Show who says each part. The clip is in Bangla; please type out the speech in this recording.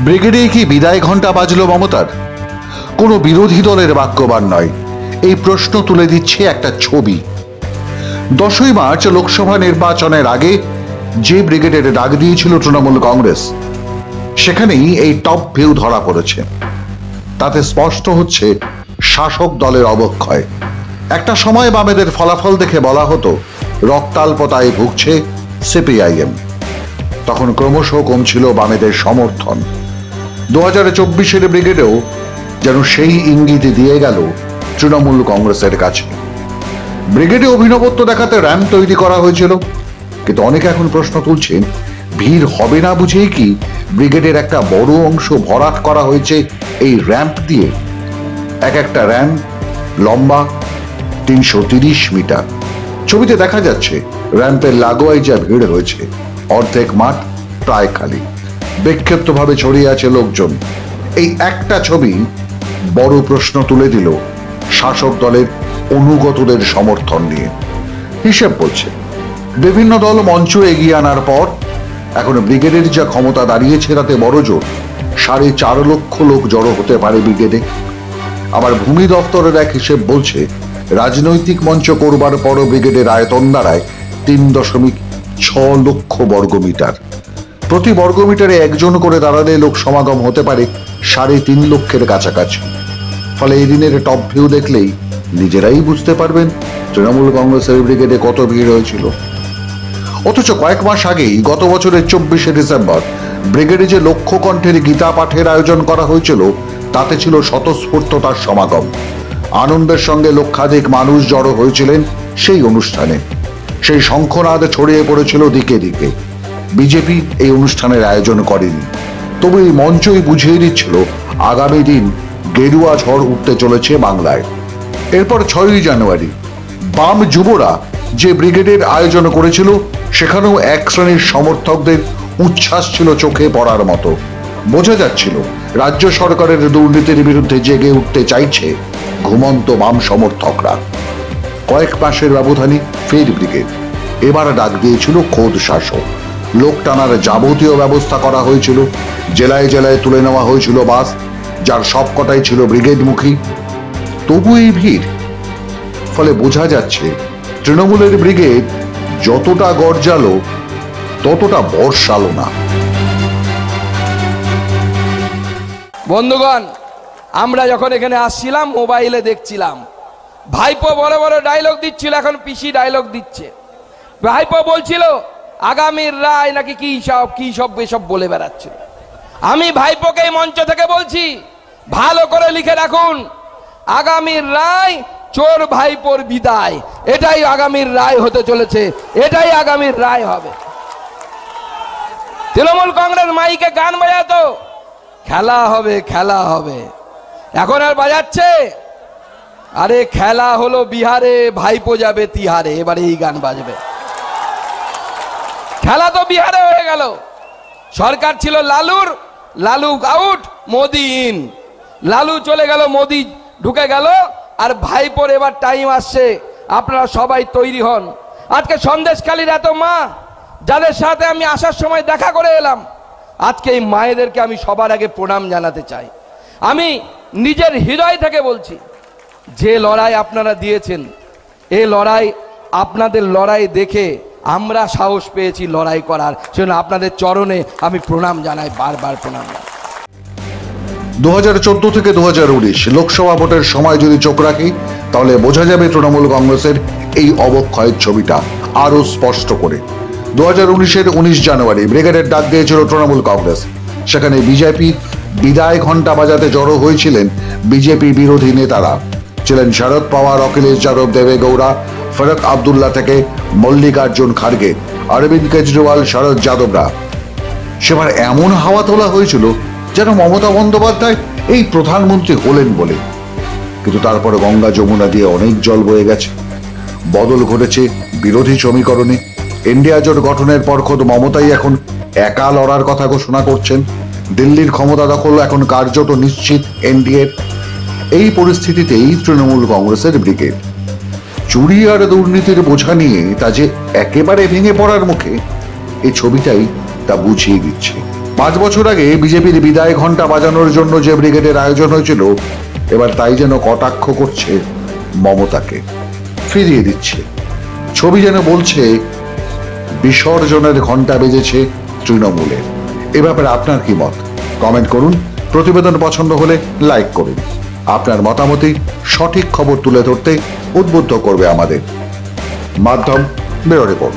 Speaker 1: ব্রিগেডে কি বিদায় ঘণ্টা বাজলো মমতার? কোনো বিরোধী দলের বাক্যবান নয়, এই প্রশ্ন তুলে দিচ্ছে একটা ছবি। 10ই মার্চ লোকসভা নির্বাচনের আগে যে ব্রিগেডের ডাক দিয়েছিল তৃণমূল কংগ্রেস, সেখানেই এই টপ ভিউ ধরা পড়েছে। তাতে স্পষ্ট হচ্ছে শাসক দলের অবক্ষয়। একটা সময় বামেদের ফলাফল দেখে বলা হতো রক্তাল্পতায় ভুগছে সিপিআইএম। তখন ক্রমশ কমছিল বামেদের সমর্থন। 2024-এর ব্রিগেডেও যেন সেই ইঙ্গিত দিয়ে গেল তৃণমূল কংগ্রেসের কাছে। ব্রিগেডে অভিনবত্ব দেখাতে র্যাম্প তৈরি করা হয়েছিল, কিন্তু অনেকে এখন প্রশ্ন তুলছেন ভিড় হবে না বুঝেই কি ব্রিগেডের একটা বড় অংশ ভরাট করা হয়েছে এই র্যাম্প দিয়ে। এক একটা র্যাম্প লম্বা 330 মিটার। ছবিতে দেখা যাচ্ছে র্যাম্পের লাগোয়ায় যা ভিড় হয়েছে, অর্ধেক মাঠ প্রায় খালি, বিক্ষিপ্তভাবে ছড়িয়ে আছে লোকজন। এই একটা ছবি বড় প্রশ্ন তুলে দিল শাসক দলের অনুগতদের সমর্থন নিয়ে। হিসেব বলছে বিভিন্ন দল মঞ্চ এগিয়ে আনার পর এখন ব্রিগেডের যা ক্ষমতা দাঁড়িয়েছে তাতে বড় জোর 4.5 লক্ষ লোক জড়ো হতে পারে ব্রিগেডে। আবার ভূমি দপ্তরের এক হিসেব বলছে রাজনৈতিক মঞ্চ করবার পরও ব্রিগেডের আয়তন দাঁড়ায় 3.6 লক্ষ বর্গমিটার। প্রতি বর্গমিটারে একজন করে দাঁড়ালে লোক সমাগম হতে পারে 3.5 লক্ষের কাছাকাছি। ফলে এই দিনের টপ ভিউ দেখলেই নিজেরাই বুঝতে পারবেন তৃণমূল কংগ্রেসের ব্রিগেডে কত ভিড় হয়েছিল। অথচ কয়েক মাস আগেই গত বছরের 24শে ডিসেম্বর ব্রিগেডে যে লক্ষ কণ্ঠের গীতা পাঠের আয়োজন করা হয়েছিল, তাতে ছিল স্বতঃস্ফূর্ততার সমাগম। আনন্দের সঙ্গে লক্ষাধিক মানুষ জড়ো হয়েছিলেন সেই অনুষ্ঠানে। সেই শঙ্খনাদ ছড়িয়ে পড়েছিল দিকে দিকে। বিজেপি এই অনুষ্ঠানের আয়োজন করেনি, তবু এই মঞ্চই বুঝিয়ে দিচ্ছিল আগামী দিন গেরুয়া ঝড় উঠতে চলেছে বাংলায়। এরপর 6ই জানুয়ারি বাম যুবরা যে ব্রিগেডের আয়োজন করেছিল, সেখানেও এক শ্রেণীর সমর্থকদের উচ্ছ্বাস ছিল চোখে পড়ার মতো। বোঝা যাচ্ছিল রাজ্য সরকারের দুর্নীতির বিরুদ্ধে জেগে উঠতে চাইছে ঘুমন্ত বাম সমর্থকরা। কয়েক মাসের ব্যবধানে ফের ব্রিগেড। এবার ডাক দিয়েছিল খোদ শাসক। লোক টানার যাবতীয় ব্যবস্থা করা হয়েছিল। জেলায় জেলায় তুলে নেওয়া হয়েছিল বাস, যার সবকটাই ছিল ব্রিগেডমুখী। তবু এই ভিড়। ফলে বোঝা যাচ্ছে তৃণমূলের ব্রিগেড যতটা গর্জালো ততটা বর্ষালো না।
Speaker 2: বন্ধুগণ, আমরা যখন এখানে আসছিলাম মোবাইলে দেখছিলাম ভাইপো বড় বড় ডায়লগ দিচ্ছিল, এখন পিসি ডায়লগ দিচ্ছে। ভাইপো বলছিল আগামীর রায় নাকি কি সব এসব বলে বেড়াচ্ছিল। আমি ভাইপোকে এই মঞ্চ থেকে বলছি ভালো করে লিখে রাখুন, আগামীর রায় চোর ভাইপোর বিদায়। এটাই আগামীর রায় হতে চলেছে, এটাই আগামীর রায় হবে। তৃণমূল কংগ্রেস মাইকে গান বাজাতো খেলা হবে খেলা হবে, এখন আর বাজাচ্ছে আরে খেলা হলো বিহারে, ভাইপো যাবে তিহারে। এবারে এই গান বাজবে। খেলা তো বিহারে হয়ে গেল। সরকার ছিল লালুর, লালু আউট, মোদি ইন। লালু চলে গেল, মোদি ঢুকে গেল, আর ভাইপোর এবার টাইম আসছে। আপনারা সবাই তৈরি হন। আজকে সন্দেশখালীর এত মা যাদের সাথে আমি আসার সময় দেখা করে এলাম, আজকে এই মায়েদেরকে আমি সবার আগে প্রণাম জানাতে চাই। আমি নিজের হৃদয় থেকে বলছি, যে লড়াই আপনারা দিয়েছেন, এই লড়াই আপনাদের লড়াই দেখে আমরা সাহস পেয়েছি লড়াই করার। সেজন্য আপনাদের চরণে আমি প্রণাম জানাই, বারবার প্রণাম জানাই।
Speaker 1: 2014 থেকে 2019 লোকসভা ভোটের সময় যদি চোখ রাখি, তাহলে বোঝা যাবে তৃণমূল কংগ্রেসের এই অবক্ষয়ের ছবিটা আরো স্পষ্ট করে। 2019-এর 19 জানুয়ারি ব্রিগেডের ডাক দিয়েছিল তৃণমূল কংগ্রেস। সেখানে বিজেপি বিদায় ঘণ্টা বাজাতে জড়ো হয়েছিলেন বিজেপি বিরোধী নেতারা। ছিলেন শরদ পাওয়ার, অখিলেশ যাদব, দেবে গৌড়া, ফারুক আবদুল্লাহ থেকে মল্লিকার্জুন খাড়গে, অরবিন্দ কেজরিওয়াল, শরদ যাদবরা। সেবার এমন হাওয়া তোলা হয়েছিল যেন মমতা বন্দ্যোপাধ্যায় এই প্রধানমন্ত্রী হলেন বলে। কিন্তু তারপরে গঙ্গা যমুনা দিয়ে অনেক জল বয়ে গেছে। বদল ঘটেছে বিরোধী সমীকরণে। ইন্ডিয়া জোট গঠনের পর খোদ মমতাই এখন একা লড়ার কথা ঘোষণা করছেন। দিল্লির ক্ষমতা দখল এখন কার্যত নিশ্চিত এনডিএর। এই পরিস্থিতিতেই তৃণমূল কংগ্রেসের ব্রিগেড চুরি আর দুর্নীতির বোঝা নিয়ে তা যে একেবারে ভেঙে পড়ার মুখে, এই ছবিটাই তা বুঝিয়ে দিচ্ছে। 5 বছর আগে বিজেপির বিদায় ঘণ্টা বাজানোর জন্য যে ব্রিগেডের আয়োজন হয়েছিল, এবার তাই যেন কটাক্ষ করছে মমতাকে, ফিরিয়ে দিচ্ছে। ছবি যেন বলছে বিসর্জনের ঘণ্টা বেজেছে তৃণমূলে। এ ব্যাপারে আপনার কি মত? কমেন্ট করুন। প্রতিবেদন পছন্দ হলে লাইক করুন। আপনার মতামতই সঠিক খবর তুলে ধরতে উদ্বুদ্ধ করবে আমাদের। মাধ্যম ব্যুরো রিপোর্ট।